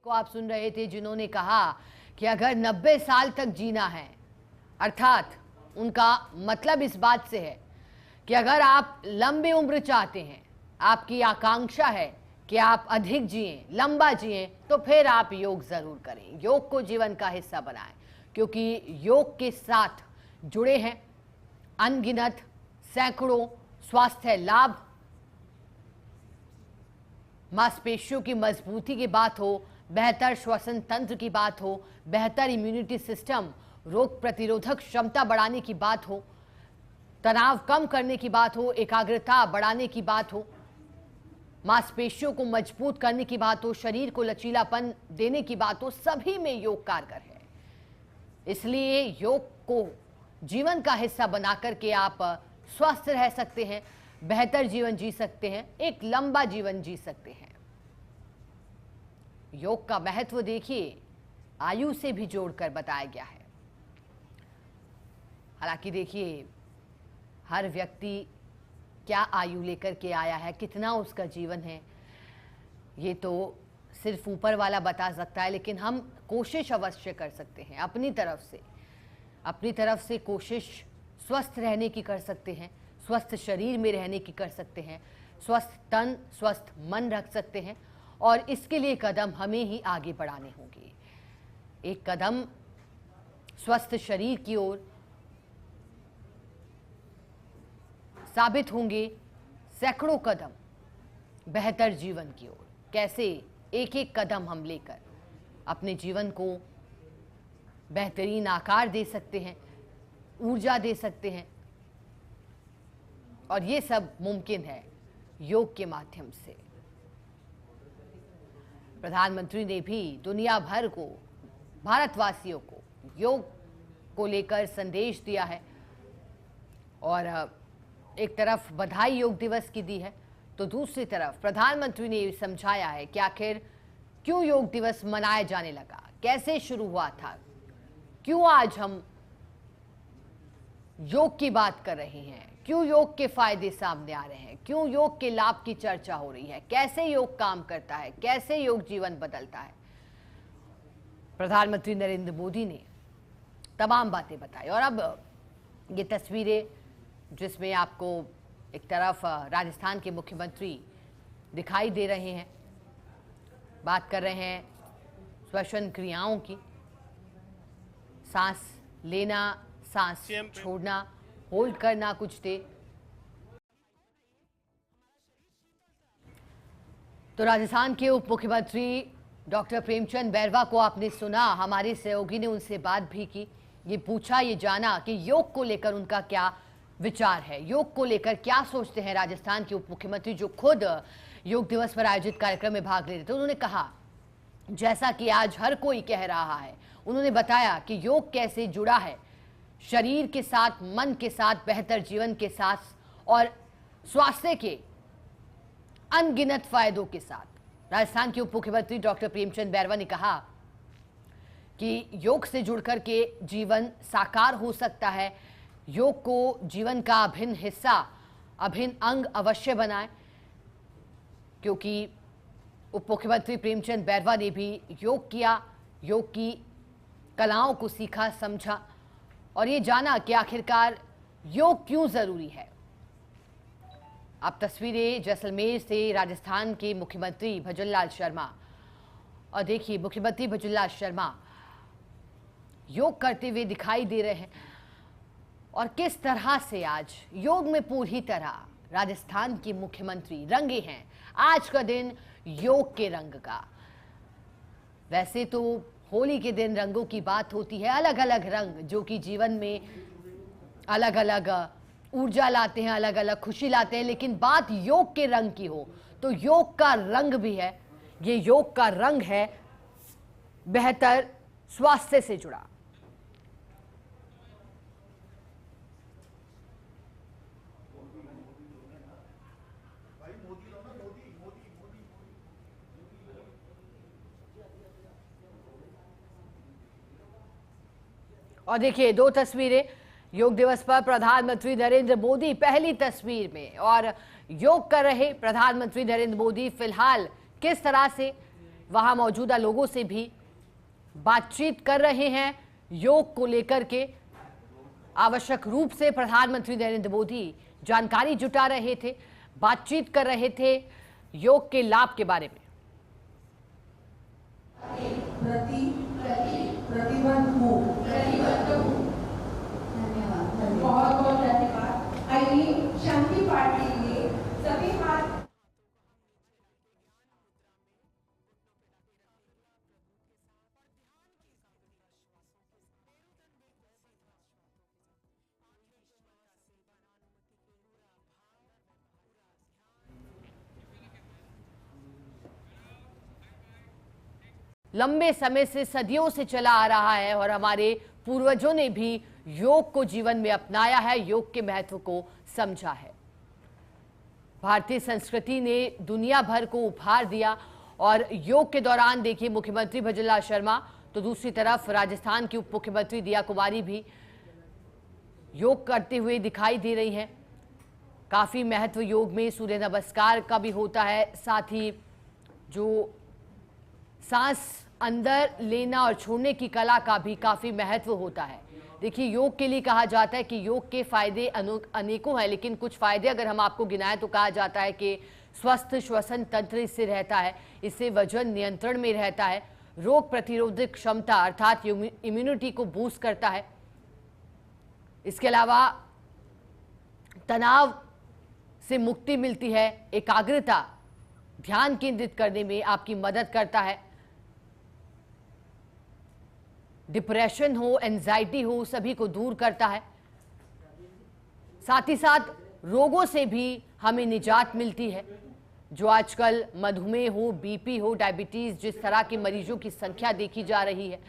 को आप सुन रहे थे, जिन्होंने कहा कि अगर 90 साल तक जीना है, अर्थात उनका मतलब इस बात से है कि अगर आप लंबी उम्र चाहते हैं, आपकी आकांक्षा है कि आप अधिक जिएं, लंबा जिएं, तो फिर आप योग जरूर करें, योग को जीवन का हिस्सा बनाएं, क्योंकि योग के साथ जुड़े हैं अनगिनत सैकड़ों स्वास्थ्य लाभ। मांसपेशियों की मजबूती की बात हो, बेहतर श्वसन तंत्र की बात हो, बेहतर इम्यूनिटी सिस्टम, रोग प्रतिरोधक क्षमता बढ़ाने की बात हो, तनाव कम करने की बात हो, एकाग्रता बढ़ाने की बात हो, मांसपेशियों को मजबूत करने की बात हो, शरीर को लचीलापन देने की बात हो, सभी में योग कारगर है। इसलिए योग को जीवन का हिस्सा बनाकर के आप स्वस्थ रह सकते हैं, बेहतर जीवन जी सकते हैं, एक लंबा जीवन जी सकते हैं। योग का महत्व देखिए, आयु से भी जोड़कर बताया गया है। हालांकि देखिए, हर व्यक्ति क्या आयु लेकर के आया है, कितना उसका जीवन है, ये तो सिर्फ ऊपर वाला बता सकता है, लेकिन हम कोशिश अवश्य कर सकते हैं अपनी तरफ से कोशिश स्वस्थ रहने की कर सकते हैं, स्वस्थ शरीर में रहने की कर सकते हैं, स्वस्थ तन स्वस्थ मन रख सकते हैं, और इसके लिए कदम हमें ही आगे बढ़ाने होंगे। एक कदम स्वस्थ शरीर की ओर साबित होंगे सैकड़ों कदम बेहतर जीवन की ओर। कैसे एक एक कदम हम लेकर अपने जीवन को बेहतरीन आकार दे सकते हैं, ऊर्जा दे सकते हैं, और ये सब मुमकिन है योग के माध्यम से। प्रधानमंत्री ने भी दुनिया भर को, भारतवासियों को योग को लेकर संदेश दिया है, और एक तरफ बधाई योग दिवस की दी है, तो दूसरी तरफ प्रधानमंत्री ने समझाया है कि आखिर क्यों योग दिवस मनाया जाने लगा, कैसे शुरू हुआ था, क्यों आज हम योग की बात कर रहे हैं, क्यों योग के फायदे सामने आ रहे हैं, क्यों योग के लाभ की चर्चा हो रही है, कैसे योग काम करता है, कैसे योग जीवन बदलता है। प्रधानमंत्री नरेंद्र मोदी ने तमाम बातें बताई। और अब ये तस्वीरें जिसमें आपको एक तरफ राजस्थान के मुख्यमंत्री दिखाई दे रहे हैं, बात कर रहे हैं श्वसन क्रियाओं की, सांस लेना, सांस छोड़ना, होल्ड करना कुछ देर। तो राजस्थान के उप मुख्यमंत्री डॉक्टर प्रेमचंद बैरवा को आपने सुना, हमारे सहयोगी ने उनसे बात भी की, ये पूछा, ये जाना कि योग को लेकर उनका क्या विचार है, योग को लेकर क्या सोचते हैं राजस्थान के उप मुख्यमंत्री, जो खुद योग दिवस पर आयोजित कार्यक्रम में भाग ले रहे थे। उन्होंने कहा, जैसा कि आज हर कोई कह रहा है, उन्होंने बताया कि योग कैसे जुड़ा है शरीर के साथ, मन के साथ, बेहतर जीवन के साथ और स्वास्थ्य के अनगिनत फायदों के साथ। राजस्थान के उप मुख्यमंत्री डॉक्टर प्रेमचंद बैरवा ने कहा कि योग से जुड़कर के जीवन साकार हो सकता है, योग को जीवन का अभिन्न हिस्सा, अभिन्न अंग अवश्य बनाएं, क्योंकि उप मुख्यमंत्री प्रेमचंद बैरवा ने भी योग किया, योग की कलाओं को सीखा, समझा, और ये जाना कि आखिरकार योग क्यों जरूरी है। अब तस्वीरें जैसलमेर से राजस्थान के मुख्यमंत्री भजनलाल शर्मा, और देखिए मुख्यमंत्री भजनलाल शर्मा योग करते हुए दिखाई दे रहे हैं, और किस तरह से आज योग में पूरी तरह राजस्थान के मुख्यमंत्री रंगे हैं। आज का दिन योग के रंग का। वैसे तो होली के दिन रंगों की बात होती है, अलग अलग रंग जो कि जीवन में अलग अलग ऊर्जा लाते हैं, अलग अलग खुशी लाते हैं, लेकिन बात योग के रंग की हो तो योग का रंग भी है। ये योग का रंग है बेहतर स्वास्थ्य से जुड़ा। और देखिए दो तस्वीरें योग दिवस पर, प्रधानमंत्री नरेंद्र मोदी पहली तस्वीर में और योग कर रहे प्रधानमंत्री नरेंद्र मोदी फिलहाल किस तरह से वहां मौजूदा लोगों से भी बातचीत कर रहे हैं योग को लेकर के। आवश्यक रूप से प्रधानमंत्री नरेंद्र मोदी जानकारी जुटा रहे थे, बातचीत कर रहे थे योग के लाभ के बारे में। प्रतिबद्ध हूँ। बहुत बहुत धन्यवाद। आइए शांति पाठ के लिए सभी हाथ लंबे समय से, सदियों से चला आ रहा है और हमारे पूर्वजों ने भी योग को जीवन में अपनाया है, योग के महत्व को समझा है। भारतीय संस्कृति ने दुनिया भर को उपहार दिया और योग के दौरान देखिए मुख्यमंत्री भजनलाल शर्मा, तो दूसरी तरफ राजस्थान की उप मुख्यमंत्री दिया कुमारी भी योग करते हुए दिखाई दे रही हैं। काफी महत्व योग में सूर्य नमस्कार का भी होता है, साथ ही जो सांस अंदर लेना और छोड़ने की कला का भी काफी महत्व होता है। देखिए योग के लिए कहा जाता है कि योग के फायदे अनेकों हैं, लेकिन कुछ फायदे अगर हम आपको गिनाएं तो कहा जाता है कि स्वस्थ श्वसन तंत्र इससे रहता है, इससे वजन नियंत्रण में रहता है, रोग प्रतिरोधक क्षमता अर्थात इम्यूनिटी को बूस्ट करता है। इसके अलावा तनाव से मुक्ति मिलती है, एकाग्रता ध्यान केंद्रित करने में आपकी मदद करता है। डिप्रेशन हो, एंजाइटी हो, सभी को दूर करता है। साथ ही साथ रोगों से भी हमें निजात मिलती है। जो आजकल मधुमेह हो, बीपी हो, डायबिटीज, जिस तरह के मरीजों की संख्या देखी जा रही है,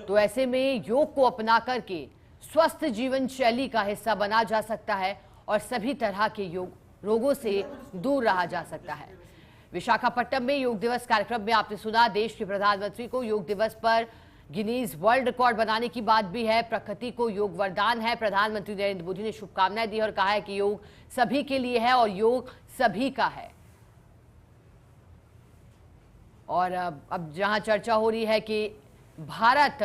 तो ऐसे में योग को अपना करके स्वस्थ जीवन शैली का हिस्सा बना जा सकता है और सभी तरह के रोगों से दूर रहा जा सकता है। विशाखापट्टनम में योग दिवस कार्यक्रम में आपने सुना देश के प्रधानमंत्री को योग दिवस पर गिनीज वर्ल्ड रिकॉर्ड बनाने की बात भी है। प्रकृति को योग वरदान है। प्रधानमंत्री नरेंद्र मोदी ने शुभकामनाएं दी और कहा है कि योग सभी के लिए है और योग सभी का है। और अब जहां चर्चा हो रही है कि भारत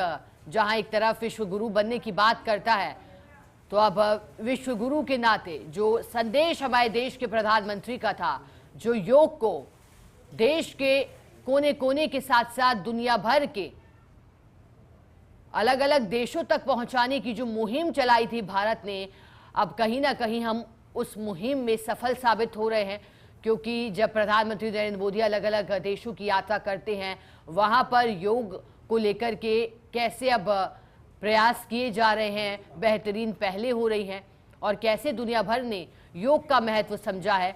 जहां एक तरफ विश्व गुरु बनने की बात करता है, तो अब विश्व गुरु के नाते जो संदेश हमारे देश के प्रधानमंत्री का था, जो योग को देश के कोने कोने के साथ साथ दुनिया भर के अलग अलग देशों तक पहुंचाने की जो मुहिम चलाई थी भारत ने, अब कहीं ना कहीं हम उस मुहिम में सफल साबित हो रहे हैं। क्योंकि जब प्रधानमंत्री नरेंद्र मोदी अलग अलग देशों की यात्रा करते हैं, वहां पर योग को लेकर के कैसे अब प्रयास किए जा रहे हैं, बेहतरीन पहले हो रही हैं और कैसे दुनिया भर ने योग का महत्व समझा है।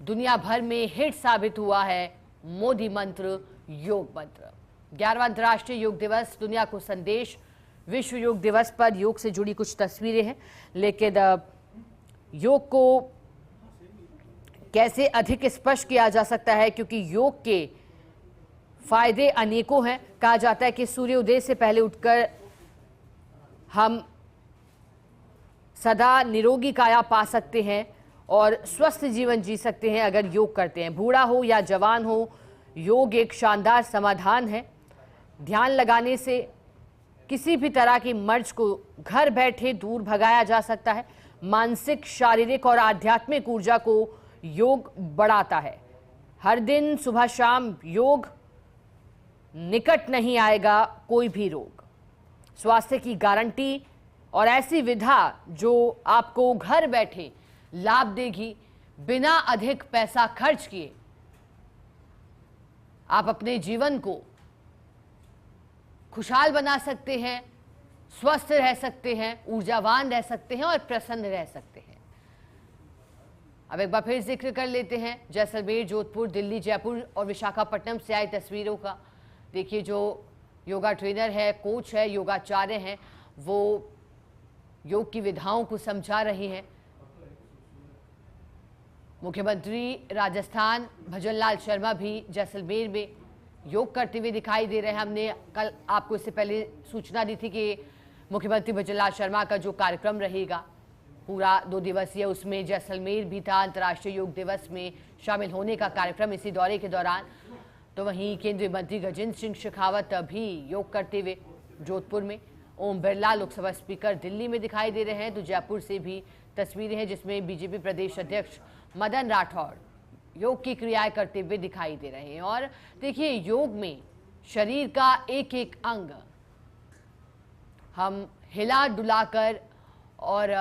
दुनिया भर में हिट साबित हुआ है मोदी मंत्र, योग मंत्र। 11वां अंतर्राष्ट्रीय योग दिवस, दुनिया को संदेश। विश्व योग दिवस पर योग से जुड़ी कुछ तस्वीरें हैं, लेकिन योग को कैसे अधिक स्पष्ट किया जा सकता है, क्योंकि योग के फायदे अनेकों हैं। कहा जाता है कि सूर्योदय से पहले उठकर हम सदा निरोगी काया पा सकते हैं और स्वस्थ जीवन जी सकते हैं अगर योग करते हैं। बूढ़ा हो या जवान हो, योग एक शानदार समाधान है। ध्यान लगाने से किसी भी तरह की मर्ज को घर बैठे दूर भगाया जा सकता है। मानसिक, शारीरिक और आध्यात्मिक ऊर्जा को योग बढ़ाता है। हर दिन सुबह शाम योग, निकट नहीं आएगा कोई भी रोग। स्वास्थ्य की गारंटी और ऐसी विधा जो आपको घर बैठे लाभ देगी, बिना अधिक पैसा खर्च किए आप अपने जीवन को खुशहाल बना सकते हैं, स्वस्थ रह सकते हैं, ऊर्जावान रह सकते हैं और प्रसन्न रह सकते हैं। अब एक बार फिर जिक्र कर लेते हैं जैसलमेर, जोधपुर, दिल्ली, जयपुर और विशाखापट्टनम से आई तस्वीरों का। देखिए जो योगा ट्रेनर है, कोच है, योगाचार्य हैं, वो योग की विधाओं को समझा रही हैं। मुख्यमंत्री राजस्थान भजनलाल शर्मा भी जैसलमेर में योग करते हुए दिखाई दे रहे हैं। हमने कल आपको इससे पहले सूचना दी थी कि मुख्यमंत्री भजनलाल शर्मा का जो कार्यक्रम रहेगा पूरा 2 दिवसीय, उसमें जैसलमेर भी था। अंतर्राष्ट्रीय योग दिवस में शामिल होने का कार्यक्रम इसी दौरे के दौरान तो वहीं केंद्रीय मंत्री गजेंद्र सिंह शेखावत भी योग करते हुए जोधपुर में, ओम बिरला लोकसभा स्पीकर दिल्ली में दिखाई दे रहे हैं। तो जयपुर से भी तस्वीरें हैं जिसमें बीजेपी प्रदेश अध्यक्ष मदन राठौड़ योग की क्रियाएं करते हुए दिखाई दे रहे हैं। और देखिए, योग में शरीर का एक एक अंग हम हिला डुलाकर और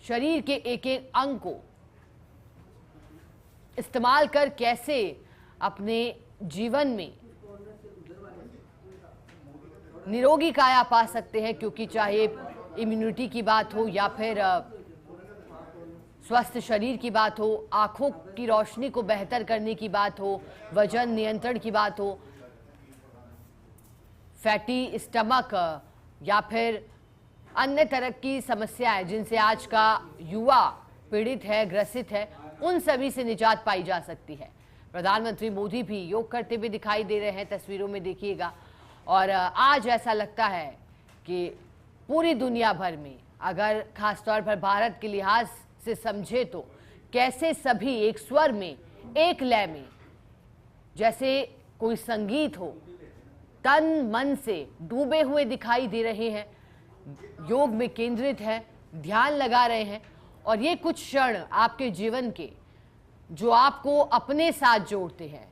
शरीर के एक एक अंग को इस्तेमाल कर कैसे अपने जीवन में निरोगी काया पा सकते हैं, क्योंकि चाहे इम्यूनिटी की बात हो या फिर स्वस्थ शरीर की बात हो, आंखों की रोशनी को बेहतर करने की बात हो, वजन नियंत्रण की बात हो, फैटी स्टमक या फिर अन्य तरह की समस्याएं जिनसे आज का युवा पीड़ित है, ग्रसित है, उन सभी से निजात पाई जा सकती है। प्रधानमंत्री मोदी भी योग करते हुए दिखाई दे रहे हैं, तस्वीरों में देखिएगा। और आज ऐसा लगता है कि पूरी दुनिया भर में, अगर खासतौर पर भारत के लिहाज से समझे तो कैसे सभी एक स्वर में, एक लय में, जैसे कोई संगीत हो, तन मन से डूबे हुए दिखाई दे रहे हैं, योग में केंद्रित है, ध्यान लगा रहे हैं। और ये कुछ क्षण आपके जीवन के जो आपको अपने साथ जोड़ते हैं,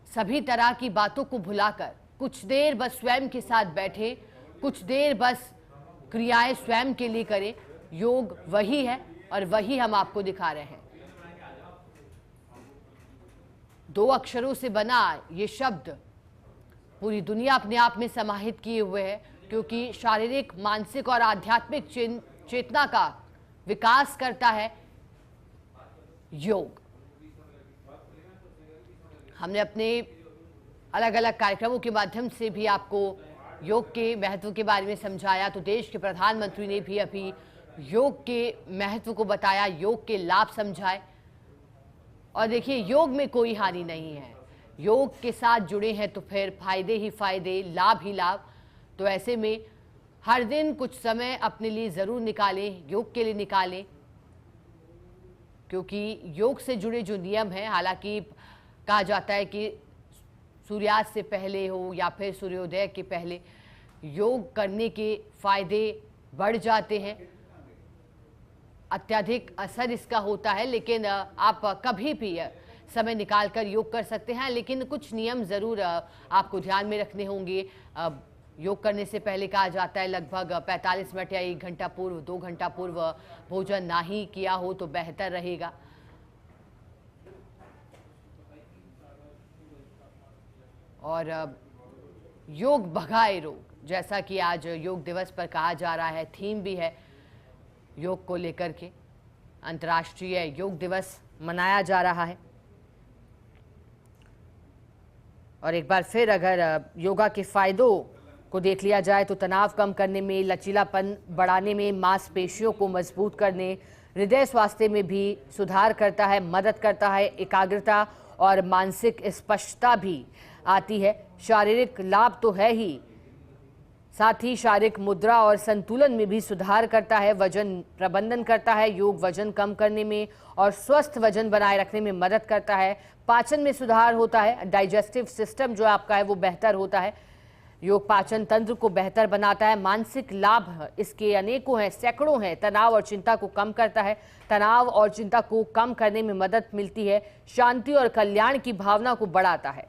सभी तरह की बातों को भुलाकर कुछ देर बस स्वयं के साथ बैठे, कुछ देर बस क्रियाएं स्वयं के लिए करें। योग वही है और वही हम आपको दिखा रहे हैं। 2 अक्षरों से बना ये शब्द पूरी दुनिया अपने आप में समाहित किए हुए है, क्योंकि शारीरिक, मानसिक और आध्यात्मिक चेतना का विकास करता है योग। हमने अपने अलग अलग कार्यक्रमों के माध्यम से भी आपको योग के महत्व के बारे में समझाया। तो देश के प्रधानमंत्री ने भी अभी योग के महत्व को बताया, योग के लाभ समझाए। और देखिए, योग में कोई हानि नहीं है, योग के साथ जुड़े हैं तो फिर फायदे ही फायदे, लाभ ही लाभ। तो ऐसे में हर दिन कुछ समय अपने लिए ज़रूर निकालें, योग के लिए निकालें, क्योंकि योग से जुड़े जो नियम हैं, हालांकि कहा जाता है कि सूर्यास्त से पहले हो या फिर सूर्योदय के पहले योग करने के फायदे बढ़ जाते हैं, अत्यधिक असर इसका होता है। लेकिन आप कभी भी समय निकालकर योग कर सकते हैं, लेकिन कुछ नियम ज़रूर आपको ध्यान में रखने होंगे। योग करने से पहले कहा जाता है लगभग 45 मिनट या 1 घंटा पूर्व, 2 घंटा पूर्व भोजन ना ही किया हो तो बेहतर रहेगा। और योग भगाए रोग, जैसा कि आज योग दिवस पर कहा जा रहा है, थीम भी है योग को लेकर के, अंतर्राष्ट्रीय योग दिवस मनाया जा रहा है। और एक बार फिर अगर योगा के फायदों को देख लिया जाए तो तनाव कम करने में, लचीलापन बढ़ाने में, मांसपेशियों को मजबूत करने, हृदय स्वास्थ्य में भी सुधार करता है, मदद करता है, एकाग्रता और मानसिक स्पष्टता भी आती है। शारीरिक लाभ तो है ही, साथ ही शारीरिक मुद्रा और संतुलन में भी सुधार करता है, वजन प्रबंधन करता है। योग वजन कम करने में और स्वस्थ वजन बनाए रखने में मदद करता है। पाचन में सुधार होता है, डाइजेस्टिव सिस्टम जो आपका है वो बेहतर होता है। योग पाचन तंत्र को बेहतर बनाता है। मानसिक लाभ इसके अनेकों हैं, सैकड़ों हैं। तनाव और चिंता को कम करता है, तनाव और चिंता को कम करने में मदद मिलती है। शांति और कल्याण की भावना को बढ़ाता है,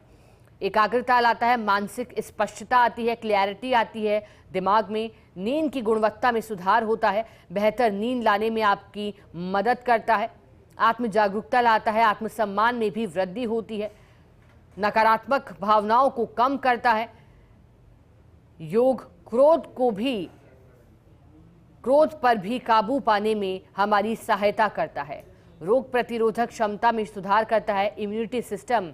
एकाग्रता लाता है, मानसिक स्पष्टता आती है, क्लैरिटी आती है दिमाग में। नींद की गुणवत्ता में सुधार होता है, बेहतर नींद लाने में आपकी मदद करता है। आत्म जागरूकता लाता है, आत्मसम्मान में भी वृद्धि होती है। नकारात्मक भावनाओं को कम करता है। योग क्रोध पर भी काबू पाने में हमारी सहायता करता है। रोग प्रतिरोधक क्षमता में सुधार करता है। इम्यूनिटी सिस्टम,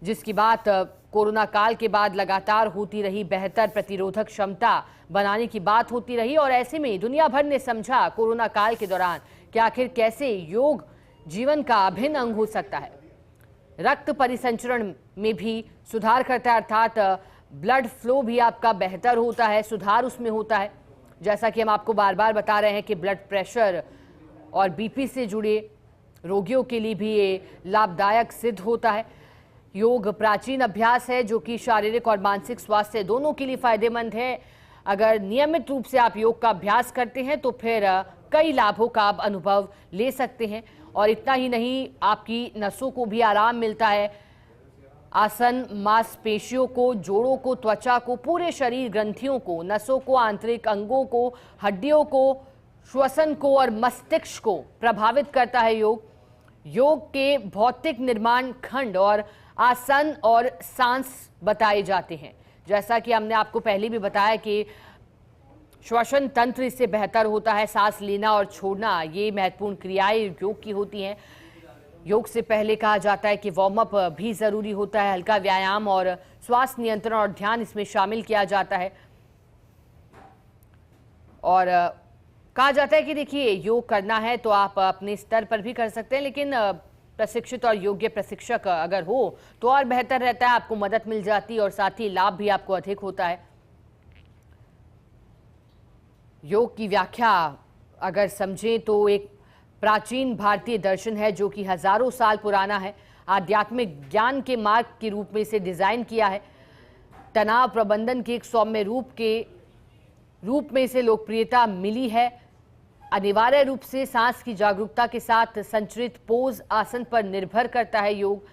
जिसकी बात कोरोना काल के बाद लगातार होती रही, बेहतर प्रतिरोधक क्षमता बनाने की बात होती रही। और ऐसे में दुनिया भर ने समझा कोरोना काल के दौरान कि आखिर कैसे योग जीवन का अभिन्न अंग हो सकता है। रक्त परिसंचरण में भी सुधार करता है, अर्थात ब्लड फ्लो भी आपका बेहतर होता है, सुधार उसमें होता है। जैसा कि हम आपको बार बार बता रहे हैं कि ब्लड प्रेशर और बीपी से जुड़े रोगियों के लिए भी ये लाभदायक सिद्ध होता है। योग प्राचीन अभ्यास है जो कि शारीरिक और मानसिक स्वास्थ्य दोनों के लिए फायदेमंद है। अगर नियमित रूप से आप योग का अभ्यास करते हैं तो फिर कई लाभों का आप अनुभव ले सकते हैं। और इतना ही नहीं, आपकी नसों को भी आराम मिलता है। आसन मांसपेशियों को, जोड़ों को, त्वचा को, पूरे शरीर, ग्रंथियों को, नसों को, आंतरिक अंगों को, हड्डियों को, श्वसन को और मस्तिष्क को प्रभावित करता है योग के भौतिक निर्माण खंड और आसन और सांस बताए जाते हैं। जैसा कि हमने आपको पहले भी बताया कि श्वसन तंत्र इससे बेहतर होता है। सांस लेना और छोड़ना, ये महत्वपूर्ण क्रियाएं योग की होती हैं। योग से पहले कहा जाता है कि वार्म अप भी ज़रूरी होता है। हल्का व्यायाम और श्वास नियंत्रण और ध्यान इसमें शामिल किया जाता है। और कहा जाता है कि देखिए, योग करना है तो आप अपने स्तर पर भी कर सकते हैं, लेकिन प्रशिक्षित और योग्य प्रशिक्षक अगर हो तो और बेहतर रहता है। आपको मदद मिल जाती है और साथ ही लाभ भी आपको अधिक होता है। योग की व्याख्या अगर समझें तो एक प्राचीन भारतीय दर्शन है जो कि हजारों साल पुराना है। आध्यात्मिक ज्ञान के मार्ग के रूप में इसे डिजाइन किया है। तनाव प्रबंधन के एक सौम्य रूप में इसे लोकप्रियता मिली है। अनिवार्य रूप से सांस की जागरूकता के साथ संचरित पोज आसन पर निर्भर करता है योग।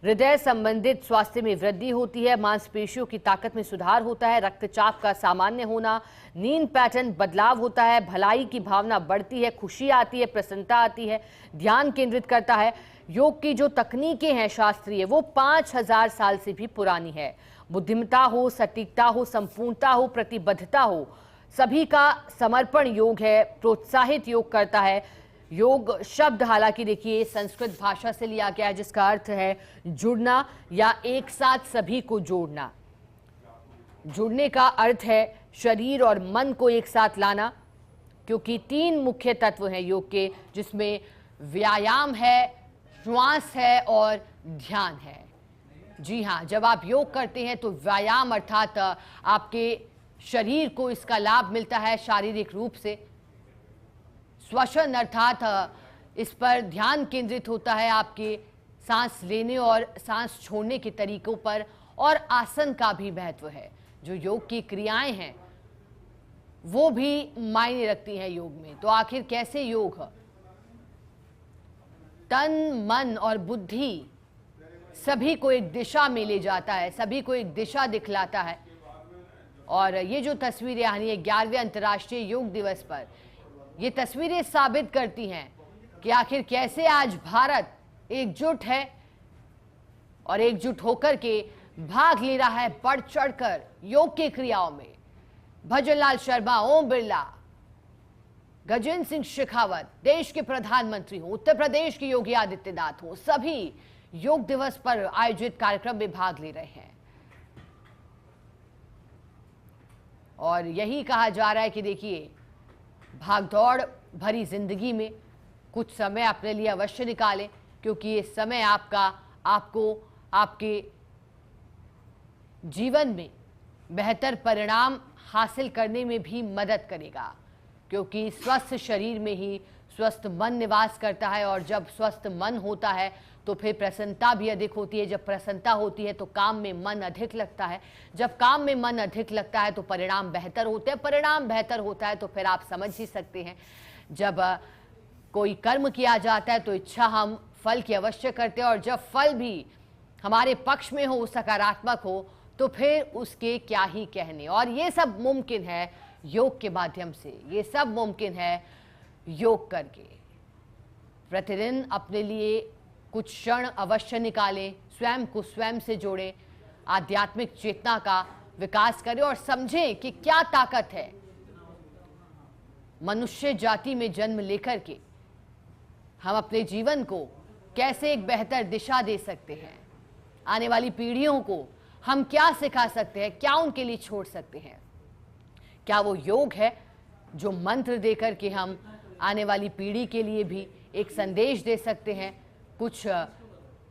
हृदय संबंधित स्वास्थ्य में वृद्धि होती है। मांसपेशियों की ताकत में सुधार होता है। रक्तचाप का सामान्य होना, नींद पैटर्न बदलाव होता है। भलाई की भावना बढ़ती है, खुशी आती है, प्रसन्नता आती है, ध्यान केंद्रित करता है। योग की जो तकनीकें हैं शास्त्रीय, वो 5000 साल से भी पुरानी है। बुद्धिमत्ता हो, सटीकता हो, संपूर्णता हो, प्रतिबद्धता हो, सभी का समर्पण योग है, प्रोत्साहित योग करता है। योग शब्द हालांकि देखिए संस्कृत भाषा से लिया गया है, जिसका अर्थ है जुड़ना या एक साथ सभी को जोड़ना। जुड़ने का अर्थ है शरीर और मन को एक साथ लाना, क्योंकि 3 मुख्य तत्व हैं योग के, जिसमें व्यायाम है, श्वास है और ध्यान है। जी हाँ, जब आप योग करते हैं तो व्यायाम अर्थात आपके शरीर को इसका लाभ मिलता है शारीरिक रूप से। श्वसन अर्थात इस पर ध्यान केंद्रित होता है आपके सांस लेने और सांस छोड़ने के तरीकों पर। और आसन का भी महत्व है। जो योग की क्रियाएं हैं वो भी मायने रखती हैं योग में। तो आखिर कैसे योग तन, मन और बुद्धि सभी को एक दिशा में ले जाता है, सभी को एक दिशा दिखलाता है। और ये जो तस्वीरें यानी 11वें अंतर्राष्ट्रीय योग दिवस पर ये तस्वीरें साबित करती हैं कि आखिर कैसे आज भारत एकजुट है और एकजुट होकर के भाग ले रहा है बढ़ चढ़कर योग की क्रियाओं में। भजनलाल शर्मा, ओम बिरला, गजेंद्र सिंह शेखावत, देश के प्रधानमंत्री हो, उत्तर प्रदेश के योगी आदित्यनाथ हो, सभी योग दिवस पर आयोजित कार्यक्रम में भाग ले रहे हैं। और यही कहा जा रहा है कि देखिए, भागदौड़ भरी जिंदगी में कुछ समय अपने लिए अवश्य निकालें, क्योंकि ये समय आपको आपके जीवन में बेहतर परिणाम हासिल करने में भी मदद करेगा। क्योंकि स्वस्थ शरीर में ही स्वस्थ मन निवास करता है, और जब स्वस्थ मन होता है तो फिर प्रसन्नता भी अधिक होती है। जब प्रसन्नता होती है तो काम में मन अधिक लगता है। जब काम में मन अधिक लगता है तो परिणाम बेहतर होते हैं। परिणाम बेहतर होता है तो फिर आप समझ ही सकते हैं, जब कोई कर्म किया जाता है तो इच्छा हम फल की अवश्य करते हैं, और जब फल भी हमारे पक्ष में हो, सकारात्मक हो, तो फिर उसके क्या ही कहने। और ये सब मुमकिन है योग के माध्यम से, ये सब मुमकिन है योग करके। प्रतिदिन अपने लिए कुछ क्षण अवश्य निकालें, स्वयं को स्वयं से जोड़ें, आध्यात्मिक चेतना का विकास करें और समझें कि क्या ताकत है मनुष्य जाति में जन्म लेकर के हम अपने जीवन को कैसे एक बेहतर दिशा दे सकते हैं। आने वाली पीढ़ियों को हम क्या सिखा सकते हैं, क्या उनके लिए छोड़ सकते हैं। क्या वो योग है जो मंत्र देकर के हम आने वाली पीढ़ी के लिए भी एक संदेश दे सकते हैं। कुछ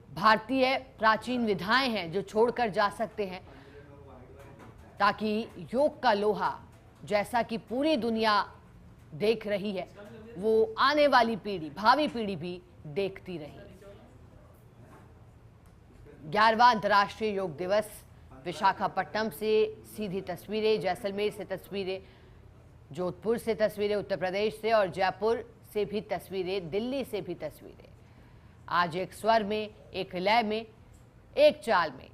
भारतीय प्राचीन विधाएं हैं जो छोड़कर जा सकते हैं, ताकि योग का लोहा जैसा कि पूरी दुनिया देख रही है वो आने वाली पीढ़ी, भावी पीढ़ी भी देखती रहे। 11वां अंतर्राष्ट्रीय योग दिवस। विशाखापट्टनम से सीधी तस्वीरें, जैसलमेर से तस्वीरें, जोधपुर से तस्वीरें, उत्तर प्रदेश से और जयपुर से भी तस्वीरें, दिल्ली से भी तस्वीरें। आज एक स्वर में, एक लय में, एक चाल में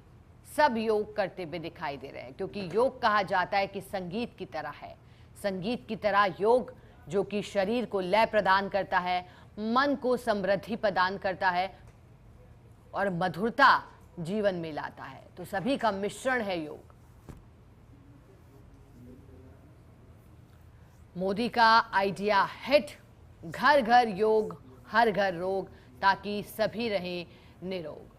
सब योग करते हुए दिखाई दे रहे हैं, क्योंकि योग कहा जाता है कि संगीत की तरह है। संगीत की तरह योग, जो कि शरीर को लय प्रदान करता है, मन को समृद्धि प्रदान करता है और मधुरता जीवन में लाता है। तो सभी का मिश्रण है योग। मोदी का आइडिया हिट, घर घर योग, हर घर रोग, ताकि सभी रहें निरोग।